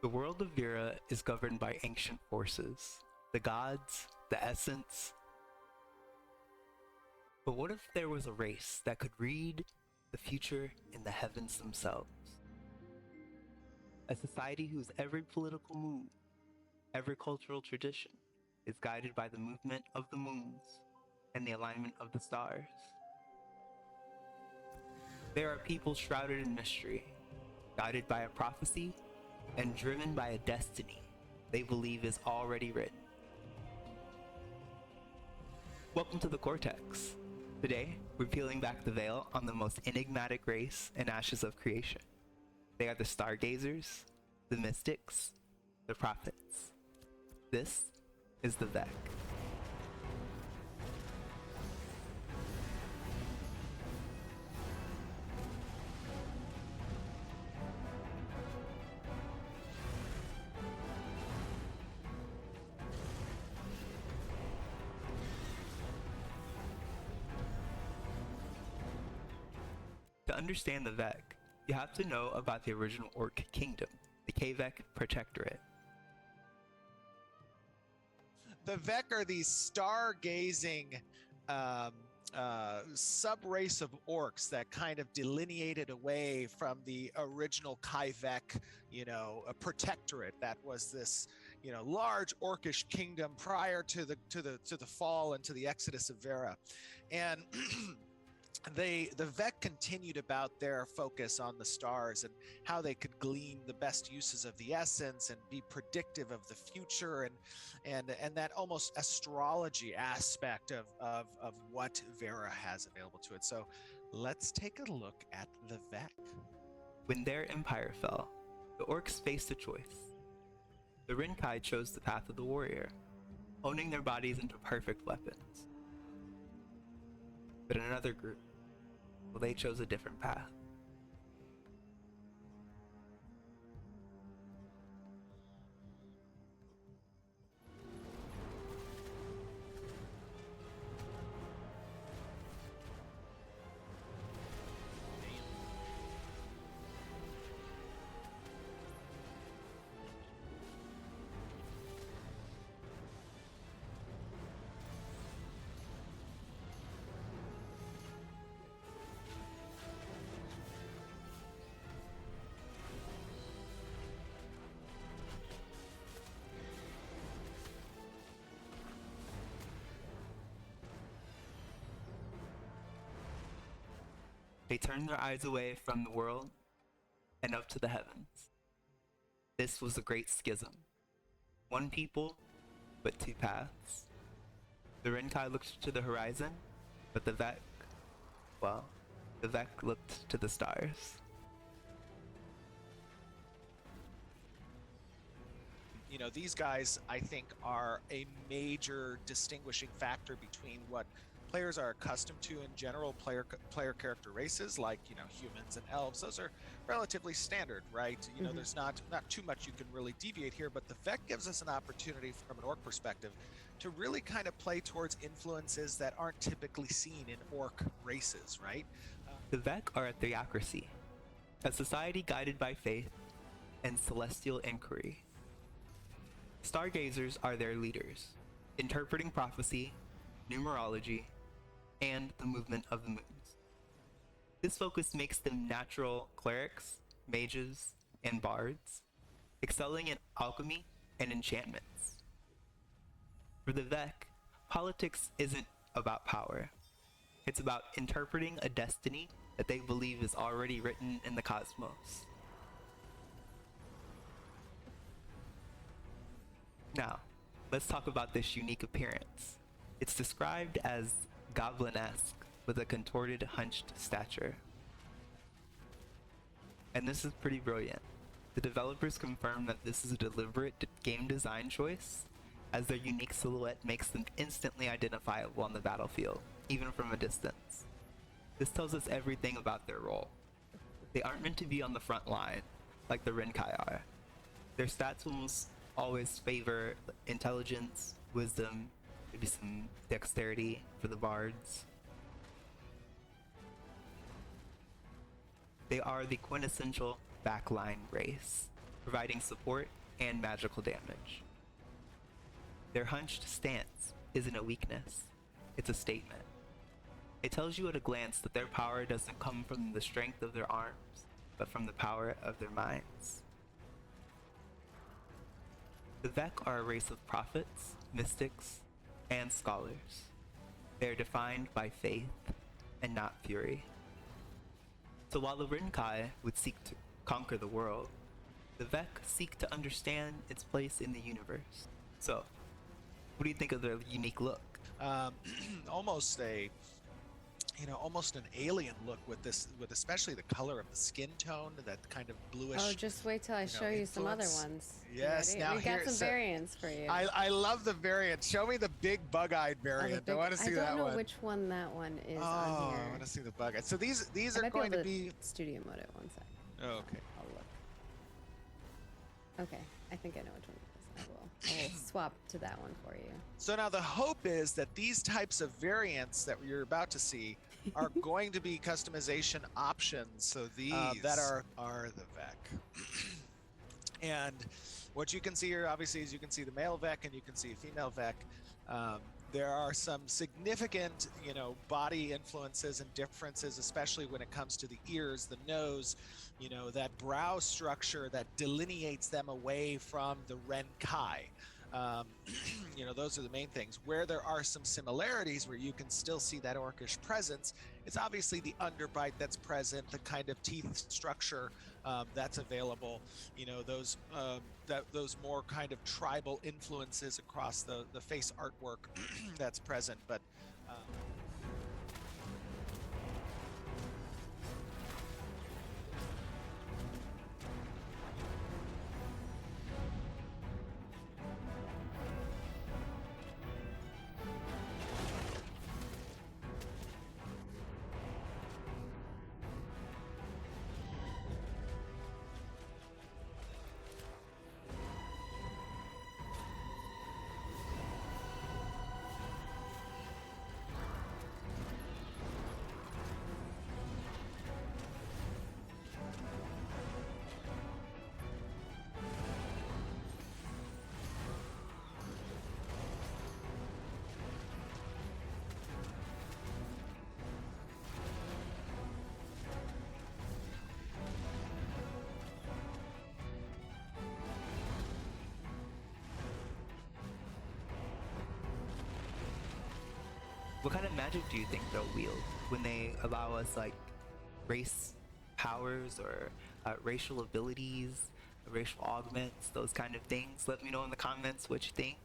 The world of Vera is governed by ancient forces, the gods, the essence. But what if there was a race that could read the future in the heavens themselves? A society whose every political move, every cultural tradition is guided by the movement of the moons and the alignment of the stars. There are people shrouded in mystery, guided by a prophecy and driven by a destiny they believe is already written. Welcome to the Cortex. Today, we're peeling back the veil on the most enigmatic race in Ashes of Creation. They are the Stargazers, the Mystics, the Prophets. This is the Vek. To understand the Vek, you have to know about the original Orc kingdom, the Vek Protectorate. The Vek are these stargazing sub-race of orcs that kind of delineated away from the original Vek, a protectorate that was this, large orcish kingdom prior to the fall and to the exodus of Vera, and the Vek continued about their focus on the stars and how they could glean the best uses of the essence and be predictive of the future and that almost astrology aspect of what Vera has available to it. So let's take a look at the Vek. When their empire fell, the orcs faced a choice. The Ren'Kai chose the path of the warrior, honing their bodies into perfect weapons. But another group, well, they chose a different path. They turned their eyes away from the world and up to the heavens. This was the great schism. One people, but two paths. The Ren'Kai looked to the horizon, but the Vek looked to the stars. These guys, I think, are a major distinguishing factor between what players are accustomed to in general player character races, like humans and elves. Those are relatively standard, right? There's not too much you can really deviate here, but the Vek gives us an opportunity from an orc perspective to really kind of play towards influences that aren't typically seen in orc races, right? The Vek are a theocracy, a society guided by faith and celestial inquiry. Stargazers are their leaders, interpreting prophecy, numerology, and the movement of the moons. This focus makes them natural clerics, mages, and bards, excelling in alchemy and enchantments. For the Vek, politics isn't about power. It's about interpreting a destiny that they believe is already written in the cosmos. Now, let's talk about this unique appearance. It's described as Goblinesque with a contorted, hunched stature. And this is pretty brilliant. The developers confirm that this is a deliberate game design choice, as their unique silhouette makes them instantly identifiable on the battlefield, even from a distance. This tells us everything about their role. They aren't meant to be on the front line, like the Ren'Kai are. Their stats almost always favor intelligence, wisdom, maybe some dexterity for the bards. They are the quintessential backline race, providing support and magical damage. Their hunched stance isn't a weakness, it's a statement. It tells you at a glance that their power doesn't come from the strength of their arms, but from the power of their minds. The Vek are a race of prophets, mystics, and scholars. They are defined by faith and not fury. So while the Ren'Kai would seek to conquer the world, the Vek seek to understand its place in the universe. So, what do you think of their unique look? Almost a, almost an alien look with this, with especially the color of the skin tone, that kind of bluish. Oh, just wait till I show you some other ones. Yes, You now ready? We got here, some so variants for you. I love the variant. Show me the big bug-eyed variant. I want to see that one. I don't know which one that one is on here. I want to see the bug-eyed. So these I are might going be to able be. studio mode it one sec. Oh, okay. I'll look. Okay, I think I know which one it is. I will swap to that one for you. So now the hope is that these types of variants that you're about to see are going to be customization options. So these that are the Vek. And what you can see here, obviously, is you can see the male Vek and you can see a female Vek. There are some significant, body influences and differences, especially when it comes to the ears, the nose, that brow structure that delineates them away from the Ren'Kai. Those are the main things. Where there are some similarities where you can still see that orcish presence, it's obviously the underbite that's present, the kind of teeth structure that's available, those more kind of tribal influences across the face artwork that's present. But What kind of magic do you think they'll wield when they allow us race powers or racial abilities, racial augments, those kind of things? Let me know in the comments what you think.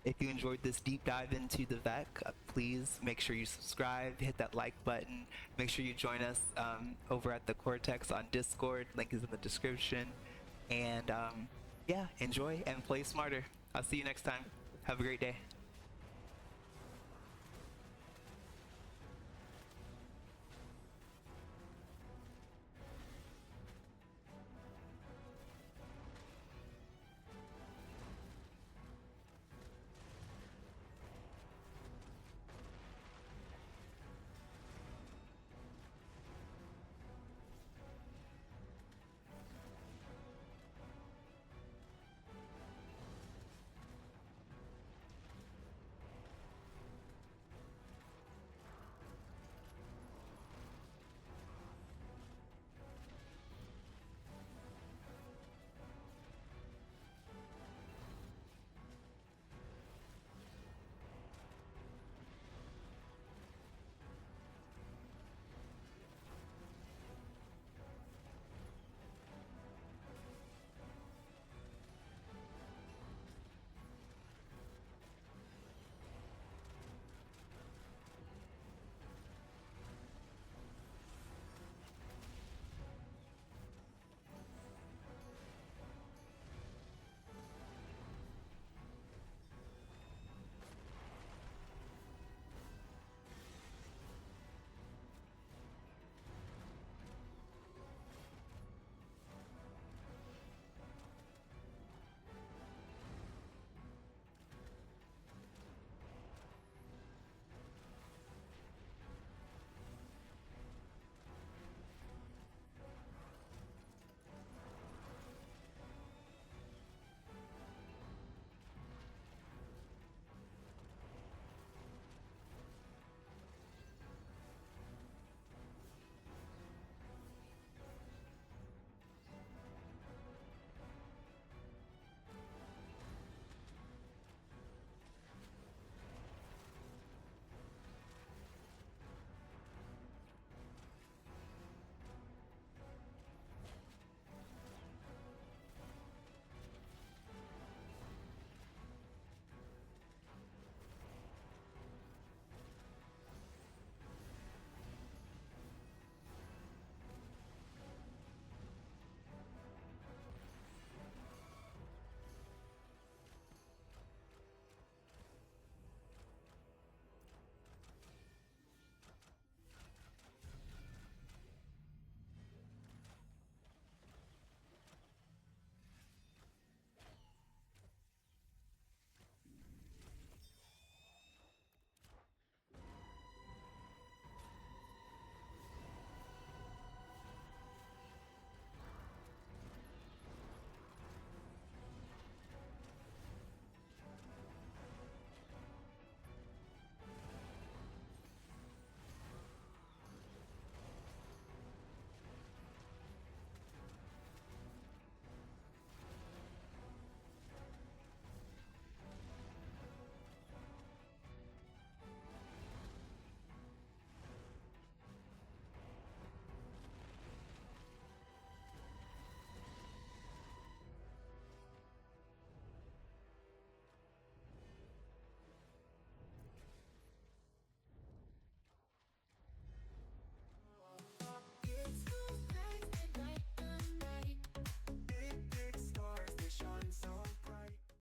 If you enjoyed this deep dive into the Vek, please make sure you subscribe, hit that like button, make sure you join us over at the Cortex on Discord, link is in the description, and yeah, enjoy and play smarter. I'll see you next time. Have a great day.